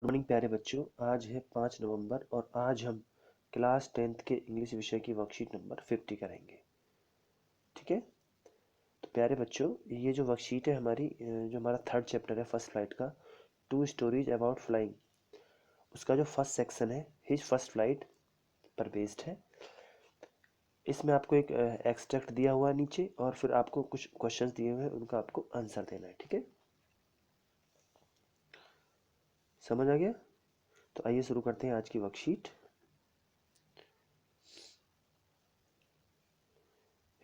Morning प्यारे बच्चों, आज है 5 नवंबर और आज हम क्लास 10th के इंग्लिश विषय की वर्कशीट नंबर 50 करेंगे। ठीक है, तो प्यारे बच्चों, ये जो वर्कशीट है हमारी, जो हमारा थर्ड चैप्टर है फर्स्ट फ्लाइट का, 2 स्टोरीज अबाउट फ्लाइंग, उसका जो फर्स्ट सेक्शन है हिज फर्स्ट फ्लाइट पर बेस्ड है। इसमें आपको एक एक्सट्रैक्ट दिया हुआ है नीचे और फिर आपको कुछ क्वेश्चंस दिए हुए हैं, उनका आपको आंसर देना है। ठीक है, समझ आ गया? तो आइए शुरू करते हैं आज की worksheet.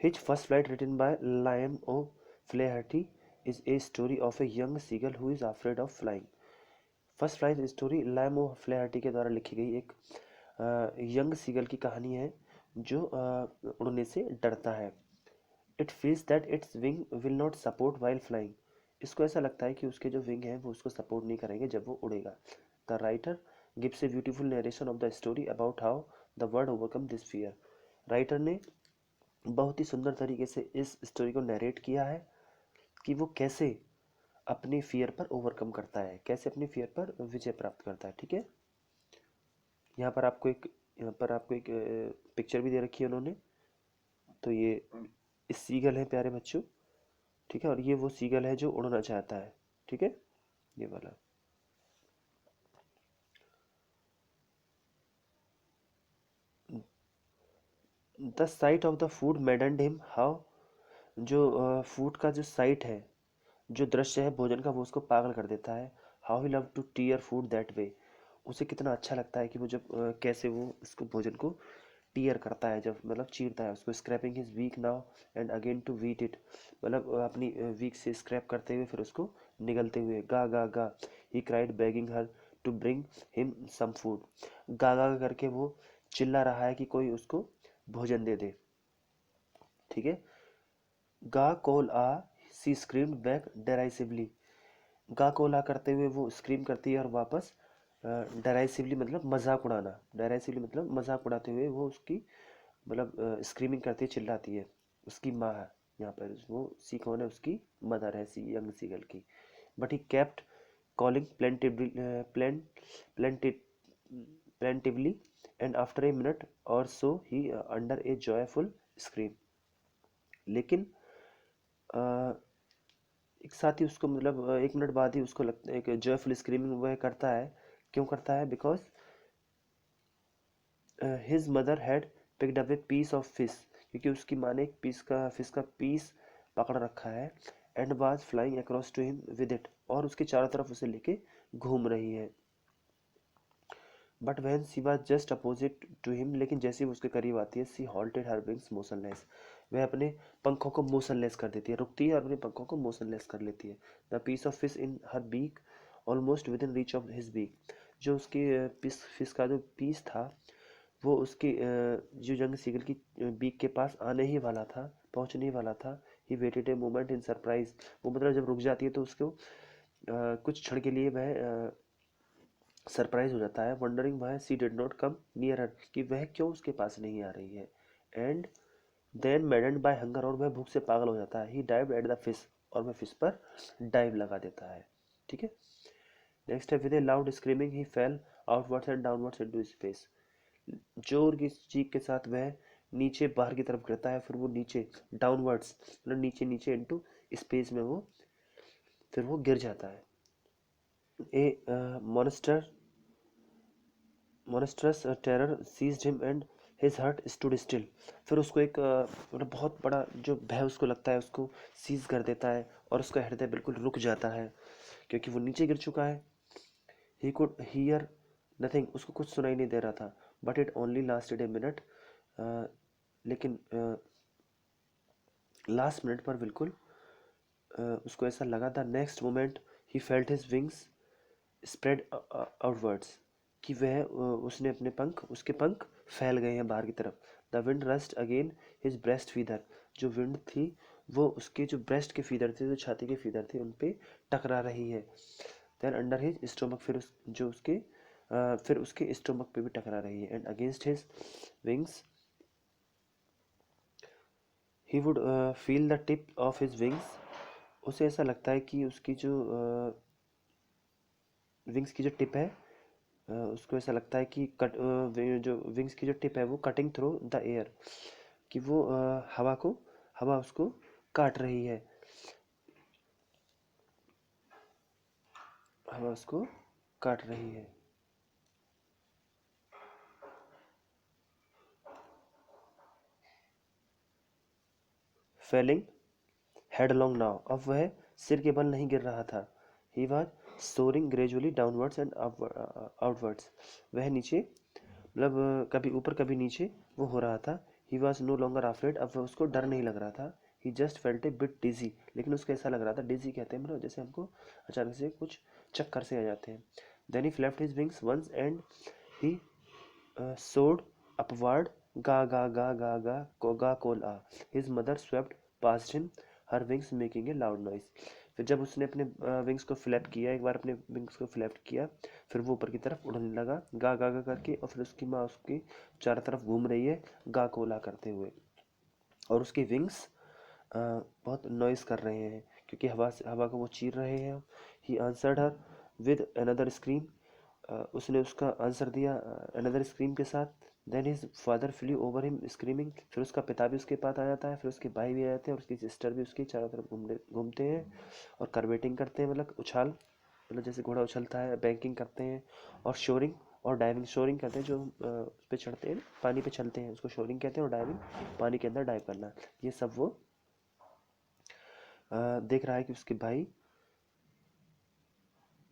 His first flight, written by Liam O'Flaherty, is a story of a young seagull who is afraid of flying. First flight story Liam O Flaherty के द्वारा लिखी गई एक यंग सीगल की कहानी है जो उड़ने से डरता है। It feels that it's wing will not support while flying. इसको ऐसा लगता है कि उसके जो विंग हैं वो उसको सपोर्ट नहीं करेंगे जब वो उड़ेगा। The writer gives a beautiful narration of the story about how the word overcome this fear. Writer ने बहुत ही सुंदर तरीके से इस स्टोरी को नरेट किया है कि वो कैसे अपने फियर पर ओवरकम करता है, कैसे अपने फियर पर विजय प्राप्त करता है। ठीक है, यहाँ पर आपको एक यहाँ पर आपको एक पिक्चर भी दे रखी है उन्होंने। तो ये इस सीगल है प्यारे बच्चों। ठीक है, और ये वो सीगल है जो उड़ना चाहता है। ठीक है, ये वाला। The site of the food मैडन्ड him how. जो फूड का जो साइट है, जो दृश्य है भोजन का, वो उसको पागल कर देता है। How he love to tear food that way. उसे कितना अच्छा लगता है कि वो जब कैसे वो उसको भोजन को टीयर करता है, जब मतलब चीरता है उसको। Scraping his beak now and again to whet it, मतलब अपनी वीक से स्क्रैप करते हुए फिर उसको निगलते हुए। Ga ga ga he cried begging her to bring him some food. Ga ga करके वो चिल्ला रहा है कि कोई उसको भोजन दे दे। ठीक है, गा call a C screamed back डेराइसिवली। गा कोला करते हुए वो स्क्रीम करती है और वापस डेराइसिवली मतलब मजाक उड़ाना, डेराइसिवली मतलब मजाक उड़ाते हुए वो उसकी मतलब स्क्रीमिंग करती है, चिल्लाती है। उसकी माँ है यहाँ पर, वो सी कौन है, उसकी मदर है सी यंग सीगल की। But he kept calling plaintively and after a minute और सो ही अंडर ए जॉयफुल स्क्रीम। लेकिन एक साथ ही उसको मतलब 1 मिनट बाद ही उसको लगता है, एक जॉयफुल स्क्रीमिंग वह करता है। क्यों करता है? Because his mother had picked up a piece of fish, क्योंकि उसकी माँ ने एक फिश का पीस पकड़ रखा है। And was flying across to him with it, और उसके चारों तरफ उसे लेके घूम रही है। But when she was just opposite to him, लेकिन जैसे ही वो उसके करीब आती है, she halted her wings motionless. वह अपने पंखों को मोशनलेस कर देती है, रुकती है और अपने पंखों को मोशनलेस कर लेती है। The piece of fish in her beak almost within reach of his beak. जो उसके फिश का जो पीस था वो उसकी जो जंग सीगल की बीक के पास आने ही वाला था, पहुंचने ही वाला था। He waited a moment in surprise. वो मतलब जब रुक जाती है तो उसको कुछ क्षण के लिए वह सरप्राइज हो जाता है। Wondering why she did not come nearer, कि वह क्यों उसके पास नहीं आ रही है। And then maddened by hunger, और वह भूख से पागल हो जाता है। He dive at the fish, और वह फिश पर डाइव लगा देता है। ठीक है, नेक्स्ट है with A loud screaming he fail outwards and downwards into space. जोर की चीख के साथ वह नीचे बाहर की तरफ गिरता है, फिर वो नीचे डाउनवर्ड्स मतलब नीचे नीचे इनटू स्पेस में वो फिर वो गिर जाता है। A monster monstrous terror seized him and his heart stood still. फिर उसको एक मतलब बहुत बड़ा जो भय उसको लगता है, उसको सीज कर देता है और उसका हृदय बिल्कुल रुक जाता है, क्योंकि वो नीचे गिर चुका है। ही कुड हियर नथिंग, उसको कुछ सुनाई नहीं दे रहा था। But it only lasted a minute, लेकिन लास्ट मिनट पर बिल्कुल उसको ऐसा लगा। The next moment he felt his wings spread outwards, कि वह उसने अपने पंख, उसके पंख फैल गए हैं बाहर की तरफ। The wind rust again his breast feather, जो विंड थी वो उसके जो ब्रेस्ट के फीदर थे, जो छाती के फीदर थे, उन पे टकरा रही है। देन अंडर हिज स्टोमक, फिर उसके स्टोमक पे भी टकरा रही है। And against his wings he would feel the tip of his wings. उसे ऐसा लगता है कि उसकी जो विंग्स की जो टिप है उसको ऐसा लगता है कि जो विंग्स की जो टिप है वो कटिंग थ्रू द एयर, कि वो हवा उसको काट रही है, हवा उसको काट रही है। फेलिंग हेडलॉन्ग नाउ, अब वह सिर के बल नहीं गिर रहा था। He was soaring gradually downwards and outwards, वह नीचे मतलब कभी ऊपर कभी नीचे वो हो रहा था। He was no longer afraid, अब उसको डर नहीं लग रहा था। He just felt a bit dizzy, लेकिन उसको ऐसा लग रहा था, डिजी कहते हैं मतलब जैसे हमको अचानक से कुछ चक्कर से आ जाते हैं। Then he flapped his wings once and he soared upward, ga ga ga ga ga ga cola. His mother swept past him, her wings making a loud noise. फिर जब उसने अपने विंग्स को फ्लैप किया, एक बार अपने विंग्स को flap किया, फिर वो ऊपर की तरफ उड़ने लगा गा गा गा करके, और फिर उसकी माँ उसकी चारों तरफ घूम रही है गा कोला करते हुए, और उसके विंग्स बहुत नॉइस कर रहे हैं क्योंकि हवा को वो चीर रहे हैं। He answered her with another scream, उसने उसका आंसर दिया अनदर स्क्रीम के साथ। Then his father flew over him screaming, फिर उसका पिता भी उसके पास आ जाता है, फिर उसके भाई भी आ जाते हैं, और उसकी सिस्टर भी उसकी चारों तरफ घूमते हैं और करवेटिंग करते हैं, मतलब उछाल, मतलब जैसे घोड़ा उछलता है, बैंकिंग करते हैं, और शोरिंग और डाइविंग। शोरिंग कहते हैं जो उस पे चढ़ते हैं, पानी पे चलते हैं, उसको शोरिंग कहते हैं, और डाइविंग पानी के अंदर डाइव करना। ये सब वो देख रहा है कि उसके भाई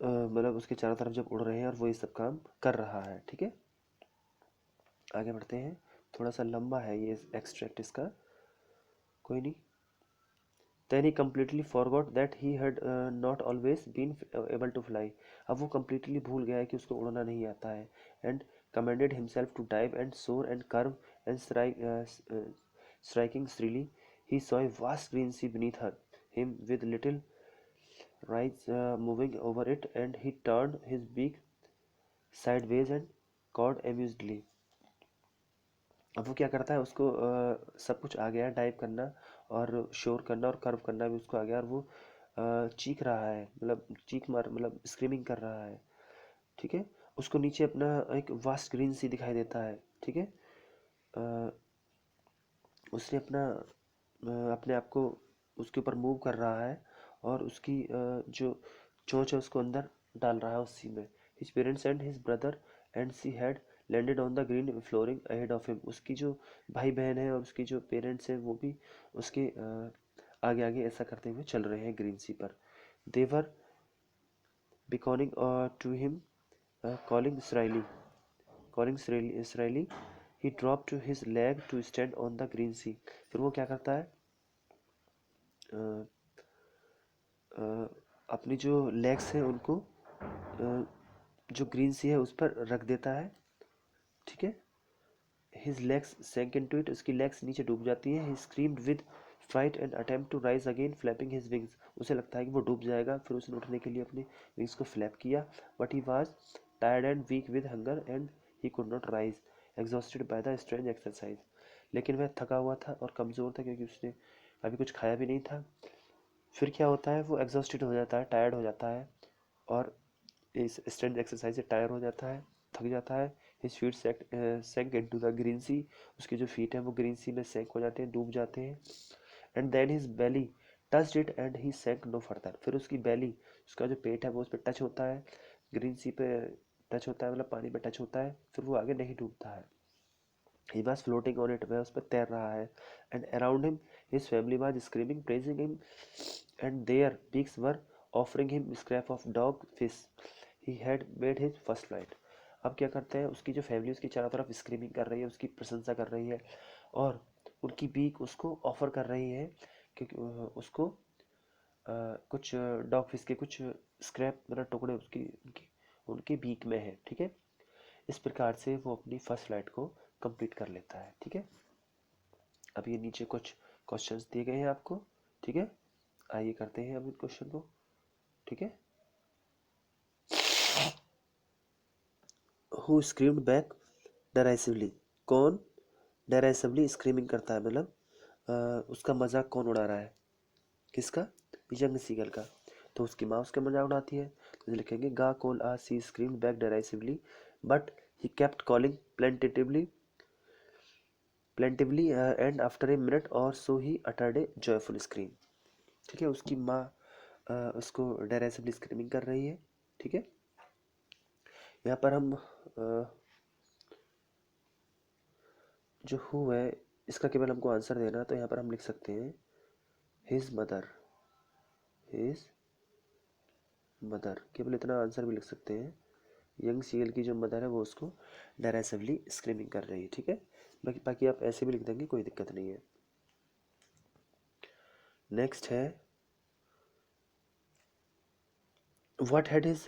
मतलब उसके चारों तरफ जब उड़ रहे हैं और वो ये सब काम कर रहा है। ठीक है, आगे बढ़ते हैं। थोड़ा सा लंबा है ये एक्सट्रैक्ट इसका, कोई नहीं। Then he completely forgot that he had not always been able to fly. अब वो completely भूल गया है कि उसको उड़ना नहीं आता है। And commanded himself to dive and soar and curve and striking shrilly. He saw a vast green sea beneath him with little rise moving over it, and he turned his beak sideways and cawed amusedly. अब वो क्या करता है, उसको सब कुछ आ गया, dive करना और शोर करना और कर्व करना भी उसको आ गया, और वो चीख रहा है, मतलब चीख मार मतलब स्क्रीमिंग कर रहा है। ठीक है, उसको नीचे अपना एक वास्ट ग्रीन सी दिखाई देता है। ठीक है, अ, उसने अपने आप को उसके ऊपर मूव कर रहा है, और उसकी जो चोंच है उसको अंदर डाल रहा है उसी में। His parents and his brother and she had landed on the green flooring ahead of him, उसकी जो भाई बहन है और उसकी जो पेरेंट्स हैं वो भी उसके आगे आगे ऐसा करते हुए चल रहे हैं ग्रीन सी पर। देवर beckoning to him, calling Israeli. He dropped to his leg to stand on the green sea. फिर वो क्या करता है, अ, अ, अपनी जो लेग्स हैं उनको जो ग्रीन सी है उस पर रख देता है। ठीक है, his legs sank into it, उसकी लेग्स नीचे डूब जाती हैं। ही screamed with fright and attempt to rise again flapping his wings, उसे लगता है कि वो डूब जाएगा, फिर उसने उठने के लिए अपने विंग्स को फ्लैप किया। But he was tired and weak with hunger and he could not rise, exhausted by the strange exercise, लेकिन वह थका हुआ था और कमज़ोर था क्योंकि उसने अभी कुछ खाया भी नहीं था। फिर क्या होता है, वो एग्जॉस्टेड हो जाता है, टायर्ड हो जाता है, और इस स्ट्रेंथ एक्सरसाइज से टायर हो जाता है, थक जाता है। His feet sank into the green sea, उसके जो फीट हैं वो ग्रीन सी में सैंक हो जाते हैं, डूब जाते हैं। And then his belly touched it and he sank no further, फिर उसकी बेली, उसका जो पेट है वो उस पर टच होता है, ग्रीन सी पे टच होता है, मतलब पानी पे टच होता है, फिर वो आगे नहीं डूबता है। He was floating on it, वह उस पर तैर रहा है। And around him his family was screaming, praising him, and their beaks were offering him scrap of dog fish. He had made his first flight. अब क्या करते हैं, उसकी जो फैमिली उसकी चारों तरफ स्क्रीमिंग कर रही है, उसकी प्रशंसा कर रही है, और उनकी बीक उसको ऑफर कर रही है, क्योंकि उसको कुछ डॉग फिश के कुछ स्क्रैप मतलब टुकड़े उसकी उनकी उनके बीक में है। ठीक है, इस प्रकार से वो अपनी फर्स्ट फ्लाइट को कंप्लीट कर लेता है। ठीक है, अब ये नीचे कुछ क्वेश्चंस दिए गए हैं आपको। ठीक है, आइए करते हैं अब इन क्वेश्चन को। ठीक है, हु स्क्रीम्ड बैक डेराइसिवली, कौन डेराइसिवली स्क्रीमिंग करता है, मतलब उसका मजाक कौन उड़ा रहा है, किसका, यंग सीगल का। तो उसकी माँ उसका मजाक उड़ाती है। तो लिखेंगे गा call a sea scream back derisively but he kept calling plaintively and after a minute or so he uttered a joyful scream। ठीक है, उसकी माँ उसको डेराइसिवली स्क्रीमिंग कर रही है। ठीक है, यहाँ पर हम जो हु है इसका केवल हमको आंसर देना है, तो यहाँ पर हम लिख सकते हैं हिज मदर, केवल इतना आंसर भी लिख सकते हैं। यंग सीगल की जो मदर है वो उसको डेराइसिवली स्क्रीमिंग कर रही है। ठीक है, बाकी आप ऐसे भी लिख देंगे, कोई दिक्कत नहीं है। नेक्स्ट है what had his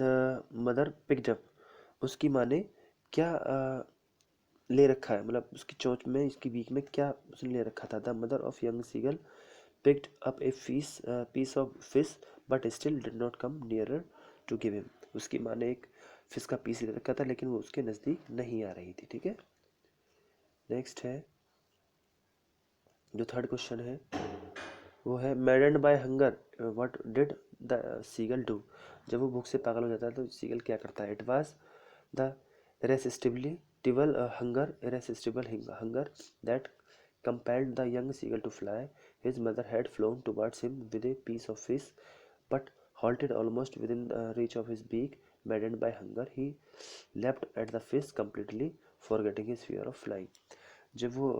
mother picked up, उसकी माँ ने क्या ले रखा है, मतलब उसकी चोंच में, इसकी बीक में क्या उसने ले रखा था। The mother of young seagull picked up a piece of fish but still did not come nearer to give him। उसकी माँ ने एक फिश का पीस ले रखा था लेकिन वो उसके नज़दीक नहीं आ रही थी। ठीक है, नेक्स्ट है जो थर्ड क्वेश्चन है वो है maddened by hunger what did the seagull do. जब वो भूख से पागल हो जाता है तो सीगल क्या करता है। It was the irresistible hunger that compelled the young seagull to fly। His mother had flown towards him with a piece of fish, but halted almost within reach of his beak। Maddened by hunger, he leapt at the fish, completely forgetting his fear of flying। जब वो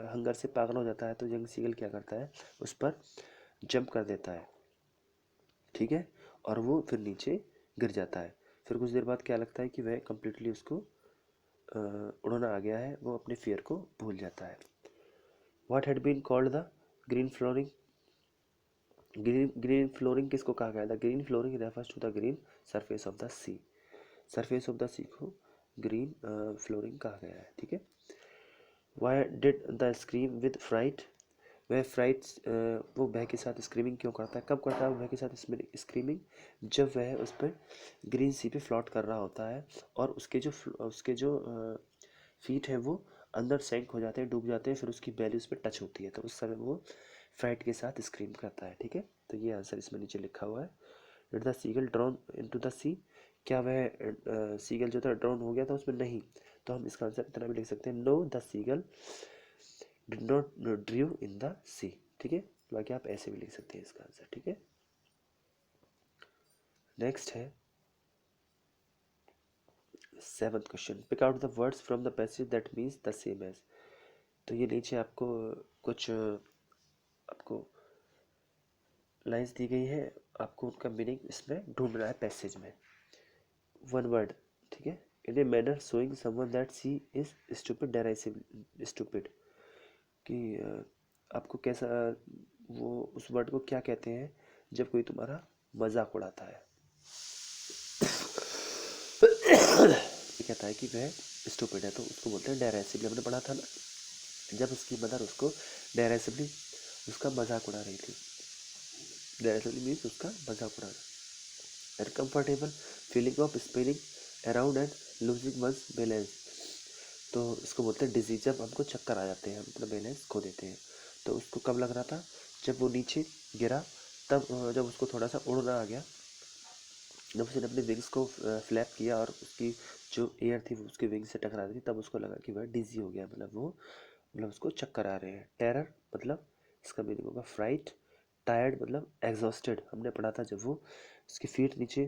hunger से पागल हो जाता है तो young seagull क्या करता है, उस पर जंप कर देता है। ठीक है, और वो फिर नीचे गिर जाता है। फिर कुछ देर बाद क्या लगता है कि वह कम्प्लीटली उसको उड़ना आ गया है, वो अपने फियर को भूल जाता है। What had been called the green flooring. Green flooring किसको कहा गया था। Green flooring refers to the green surface of the sea. Surface of the sea को ग्रीन फ्लोरिंग कहा गया है। ठीक है, why did the scream with fright. वह फ्राइट्स वो भय के साथ स्क्रीमिंग क्यों करता है, कब करता है वो भय के साथ स्क्रीमिंग, जब वह उस पर ग्रीन सी पे फ्लॉट कर रहा होता है और उसके जो फीट हैं वो अंदर सेंक हो जाते हैं, डूब जाते हैं, फिर उसकी बेली उस पर टच होती है, तो उस समय वो फ्राइट के साथ स्क्रीम करता है। ठीक है, तो ये आंसर इसमें नीचे लिखा हुआ है। Did the seagull drown into the sea. क्या वह सीगल जो था ड्रॉन हो गया था उसमें, नहीं, तो हम इसका आंसर इतना भी लिख सकते हैं no the seagull did not drive in the sea. ठीक है, बाकी आप ऐसे भी लिख सकते हैं इसका आंसर। ठीक है, नेक्स्ट है seventh question pick out the words from the passage that means the same as. तो ये नीचे आपको कुछ आपको लाइंस दी गई है, आपको उनका मीनिंग इसमें ढूंढना है पैसेज में। वन वर्ड, ठीक है, in a manner showing someone that she is stupid derisive stupid, कि आपको कैसा वो उस वर्ड को क्या कहते हैं जब कोई तुम्हारा मजाक उड़ाता है। ये कहता है कि वह स्टूपिड है तो उसको बोलते हैं डेराइसिवली। हमने पढ़ा था ना, जब उसकी मदर उसको डेराइसिवली उसका मजाक उड़ा रही थी। डेराइसिवली मीन्स उसका मजाक उड़ाना। Uncomfortable feeling of spinning around and losing one's balance, तो इसको बोलते हैं डिजीज, जब हमको चक्कर आ जाते हैं, हम अपना बैलेंस खो देते हैं। तो उसको कब लग रहा था, जब वो नीचे गिरा, तब जब उसको थोड़ा सा उड़ना आ गया, जब उसने अपने विंग्स को फ्लैप किया और उसकी जो एयर थी वो उसके विंग्स से टकरा रही थी, तब उसको लगा कि वह डिजी हो गया, मतलब उसको चक्कर आ रहे हैं। टेरर मतलब इसका मीनिंग होगा फ्राइट। टायर्ड मतलब एग्जॉस्टेड, हमने पढ़ा था जब वो उसकी फीट नीचे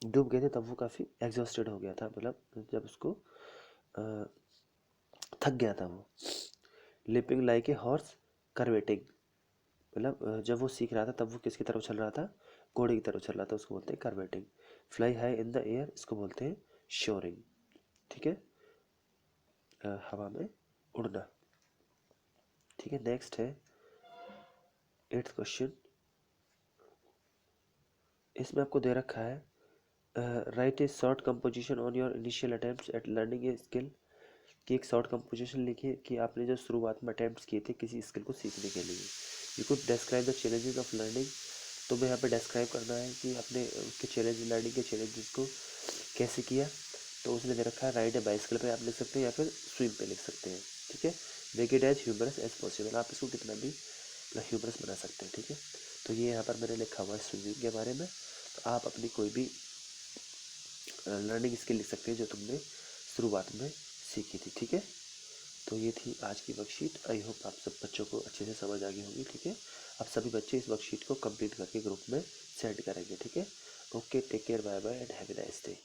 डूब गए थे तब वो काफ़ी एग्जॉस्टेड हो गया था, मतलब जब उसको थक गया था वो। लिपिंग लाइक ए हॉर्स करवेटिंग, मतलब जब वो सीख रहा था तब वो किसकी तरफ चल रहा था, घोड़े की तरफ चल रहा था, उसको बोलते हैं curveting. Fly high in the air, इसको बोलते हैं शोरिंग। ठीक है, हवा में उड़ना। ठीक है, नेक्स्ट है एट्थ क्वेश्चन। इसमें आपको दे रखा है right A short composition on your initial attempts eight learning a skill, कि एक शॉर्ट कंपोजिशन लिखिए कि आपने जो शुरुआत में अटेम्प्ट्स किए थे किसी स्किल को सीखने के लिए। You could describe the challenges of learning, तो मैं यहाँ पे डिस्क्राइब करना है कि आपने उसके चैलेंज, लर्निंग के चैलेंजेस को कैसे किया। तो उसने दे रखा है राइड ए बाइसिकल पे आप लिख सकते हैं या फिर स्विम पे लिख सकते हैं। ठीक है, make it as humorous as possible, आप इसको कितना भी ह्यूमरस बना सकते हैं। ठीक है, तो ये यहाँ पर मैंने लिखा हुआ है स्विमिंग के बारे में। तो आप अपनी कोई भी लर्निंग स्किल लिख सकते हैं जो तुमने शुरुआत में सीखी थी, ठीक है। तो ये थी आज की वर्कशीट। आई होप आप सब बच्चों को अच्छे से समझ आ गई होगी, ठीक है। अब सभी बच्चे इस वर्कशीट को कंप्लीट करके ग्रुप में सेंड करेंगे, ठीक है। Okay, take care, bye bye and have a nice day.